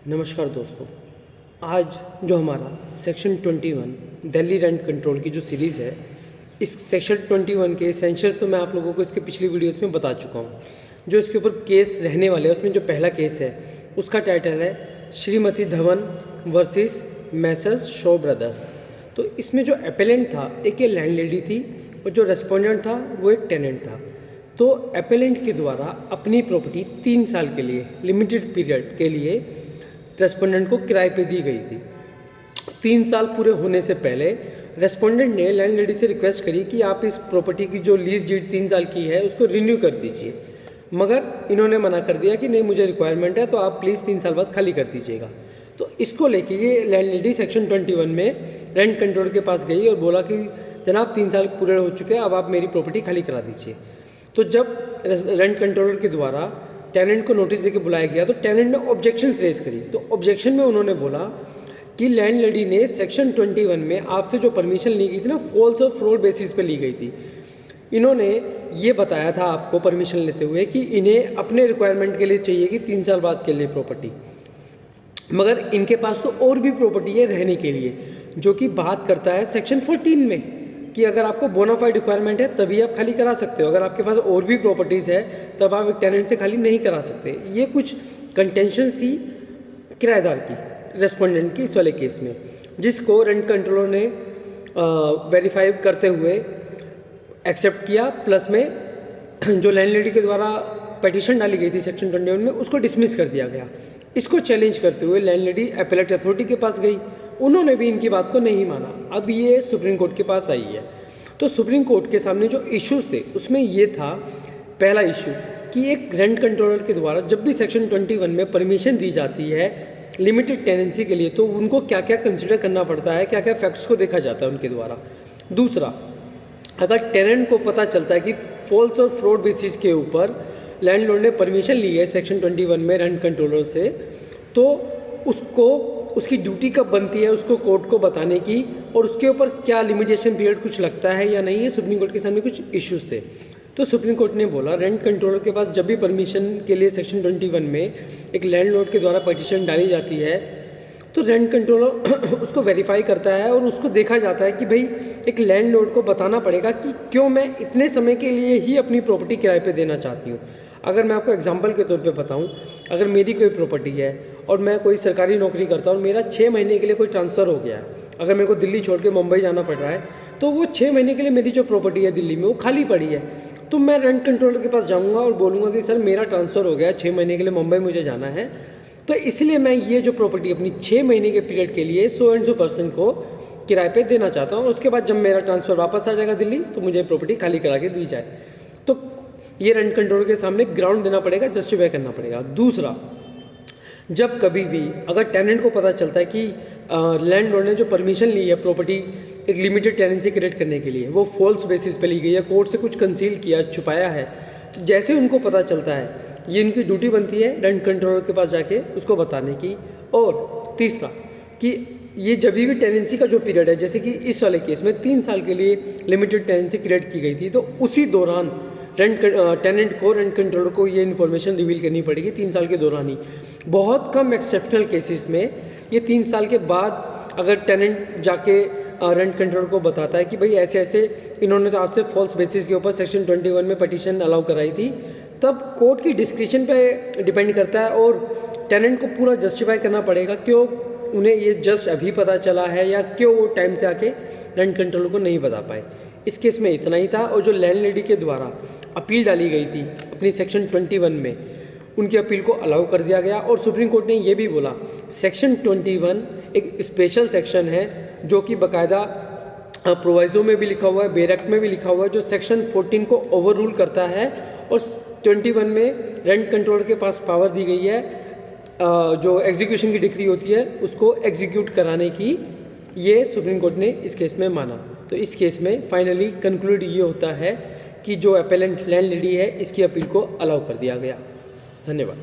नमस्कार दोस्तों। आज जो हमारा सेक्शन 21 दिल्ली रेंट कंट्रोल की जो सीरीज़ है, इस सेक्शन 21 के एसेंशियल्स तो मैं आप लोगों को इसके पिछली वीडियोस में बता चुका हूँ। जो इसके ऊपर केस रहने वाले हैं उसमें जो पहला केस है उसका टाइटल है Shrimati Dhawan versus Messrs show brothers. तो इसमें जो एपेलेंट था एक ये लैंडलेडी थी और जो रेस्पोंडेंट था वो एक टेनेंट था। तो एपेलेंट के द्वारा अपनी प्रॉपर्टी 3 साल के लिए लिमिटेड पीरियड के लिए रेस्पोंडेंट को किराए पे दी गई थी। 3 साल पूरे होने से पहले रेस्पोंडेंट ने लैंडलेडी से रिक्वेस्ट करी कि आप इस प्रॉपर्टी की जो लीज डीड 3 साल की है उसको रिन्यू कर दीजिए, मगर इन्होंने मना कर दिया कि नहीं, मुझे रिक्वायरमेंट है तो आप प्लीज़ 3 साल बाद खाली कर दीजिएगा। तो इसको लेके ये लैंडलेडी सेक्शन 21 में रेंट कंट्रोल के पास गई और बोला कि जनाब 3 साल पूरे हो चुके हैं, अब आप मेरी प्रॉपर्टी खाली करा दीजिए। तो जब रेंट कंट्रोलर के द्वारा टेनेंट को नोटिस देके बुलाया गया तो टेनेंट ने ऑब्जेक्शंस रेज करी। तो ऑब्जेक्शन में उन्होंने बोला कि लैंडलेडी ने सेक्शन 21 में आपसे जो परमिशन ली गई थी ना, फॉल्स और फ्रॉड बेसिस पे ली गई थी। इन्होंने ये बताया था आपको परमिशन लेते हुए कि इन्हें अपने रिक्वायरमेंट के लिए चाहिए कि 3 साल बाद के लिए प्रॉपर्टी, मगर इनके पास तो और भी प्रॉपर्टी है रहने के लिए, जो कि बात करता है सेक्शन 14 में कि अगर आपको बोनाफाइड रिक्वायरमेंट है तभी आप खाली करा सकते हो, अगर आपके पास और भी प्रॉपर्टीज़ है तब आप एक टेनेंट से खाली नहीं करा सकते। ये कुछ कंटेंशंस थी किराएदार की, रेस्पोंडेंट की इस वाले केस में, जिसको रेंट कंट्रोलर ने वेरीफाई करते हुए एक्सेप्ट किया। प्लस में जो लैंडलेडी के द्वारा पिटीशन डाली गई थी सेक्शन 21 में उसको डिसमिस कर दिया गया। इसको चैलेंज करते हुए लैंडलेडी अपीलेट अथॉरिटी के पास गई, उन्होंने भी इनकी बात को नहीं माना। अब ये सुप्रीम कोर्ट के पास आई है। तो सुप्रीम कोर्ट के सामने जो इश्यूज थे उसमें ये था, पहला इशू कि एक रेंट कंट्रोलर के द्वारा जब भी सेक्शन 21 में परमिशन दी जाती है लिमिटेड टेनेंसी के लिए तो उनको क्या क्या कंसिडर करना पड़ता है, क्या क्या फैक्ट्स को देखा जाता है उनके द्वारा। दूसरा, अगर टेनेंट को पता चलता है कि फॉल्स और फ्रॉड बेसिस के ऊपर लैंडलॉर्ड ने परमिशन ली है सेक्शन 21 में रेंट कंट्रोलर से, तो उसको उसकी ड्यूटी कब बनती है उसको कोर्ट को बताने की, और उसके ऊपर क्या लिमिटेशन पीरियड कुछ लगता है या नहीं है। सुप्रीम कोर्ट के सामने कुछ इश्यूज थे। तो सुप्रीम कोर्ट ने बोला रेंट कंट्रोलर के पास जब भी परमिशन के लिए सेक्शन 21 में एक लैंडलॉर्ड के द्वारा पिटीशन डाली जाती है तो रेंट कंट्रोलर उसको वेरीफाई करता है और उसको देखा जाता है कि भाई एक लैंडलॉर्ड को बताना पड़ेगा कि क्यों मैं इतने समय के लिए ही अपनी प्रॉपर्टी किराए पे देना चाहती हूँ। अगर मैं आपको एग्जांपल के तौर पे बताऊं, अगर मेरी कोई प्रॉपर्टी है और मैं कोई सरकारी नौकरी करता हूँ और मेरा 6 महीने के लिए कोई ट्रांसफ़र हो गया है, अगर मेरे को दिल्ली छोड़ के मुंबई जाना पड़ रहा है तो वो 6 महीने के लिए मेरी जो प्रॉपर्टी है दिल्ली में वो खाली पड़ी है, तो मैं रेंट कंट्रोलर के पास जाऊँगा और बोलूँगा कि सर मेरा ट्रांसफ़र हो गया, 6 महीने के लिए मुंबई मुझे जाना है, तो इसलिए मैं ये जो प्रॉपर्टी अपनी 6 महीने के पीरियड के लिए सो एंड सो पर्सन को किराए पे देना चाहता हूँ। उसके बाद जब मेरा ट्रांसफ़र वापस आ जाएगा दिल्ली तो मुझे प्रॉपर्टी खाली करा के दी जाए। तो ये रेंट कंट्रोलर के सामने ग्राउंड देना पड़ेगा, जस्टिफाई करना पड़ेगा। दूसरा, जब कभी भी अगर टेनेंट को पता चलता है कि लैंडलॉर्ड ने जो परमिशन ली है प्रॉपर्टी एक लिमिटेड टेनेंसी क्रिएट करने के लिए वो फॉल्स बेसिस पे ली गई है, कोर्ट से कुछ कंसील किया, छुपाया है, तो जैसे उनको पता चलता है ये इनकी ड्यूटी बनती है रेंट कंट्रोलर के पास जाके उसको बताने की। और तीसरा कि ये जब भी टेनेंसी का जो पीरियड है, जैसे कि इस वाले केस में 3 साल के लिए लिमिटेड टेनेंसी क्रिएट की गई थी, तो उसी दौरान टेनेंट को रेंट कंट्रोलर को ये इन्फॉर्मेशन रिवील करनी पड़ेगी 3 साल के दौरान ही। बहुत कम एक्सेप्शनल केसेस में ये 3 साल के बाद अगर टेनेंट जाके रेंट कंट्रोलर को बताता है कि भाई ऐसे ऐसे इन्होंने तो आपसे फॉल्स बेसिस के ऊपर सेक्शन 21 में पिटीशन अलाउ कराई थी, तब कोर्ट की डिस्क्रिप्शन पे डिपेंड करता है और टेनेंट को पूरा जस्टिफाई करना पड़ेगा क्यों उन्हें ये जस्ट अभी पता चला है या क्यों वो टाइम से आके रेंट कंट्रोलर को नहीं बता पाए। इस केस में इतना ही था। और जो लैंडलेडी के द्वारा अपील डाली गई थी अपनी सेक्शन 21 में, उनकी अपील को अलाउ कर दिया गया। और सुप्रीम कोर्ट ने ये भी बोला सेक्शन 21 एक स्पेशल सेक्शन है जो कि बाकायदा प्रोवाइजो में भी लिखा हुआ है, बेर एक्ट में भी लिखा हुआ है, जो सेक्शन 14 को ओवर रूल करता है। और 21 में रेंट कंट्रोलर के पास पावर दी गई है जो एग्जीक्यूशन की डिक्री होती है उसको एग्जीक्यूट कराने की, ये सुप्रीम कोर्ट ने इस केस में माना। तो इस केस में फाइनली कंक्लूड ये होता है कि जो अपेलेंट लैंडलेडी है इसकी अपील को अलाउ कर दिया गया। धन्यवाद।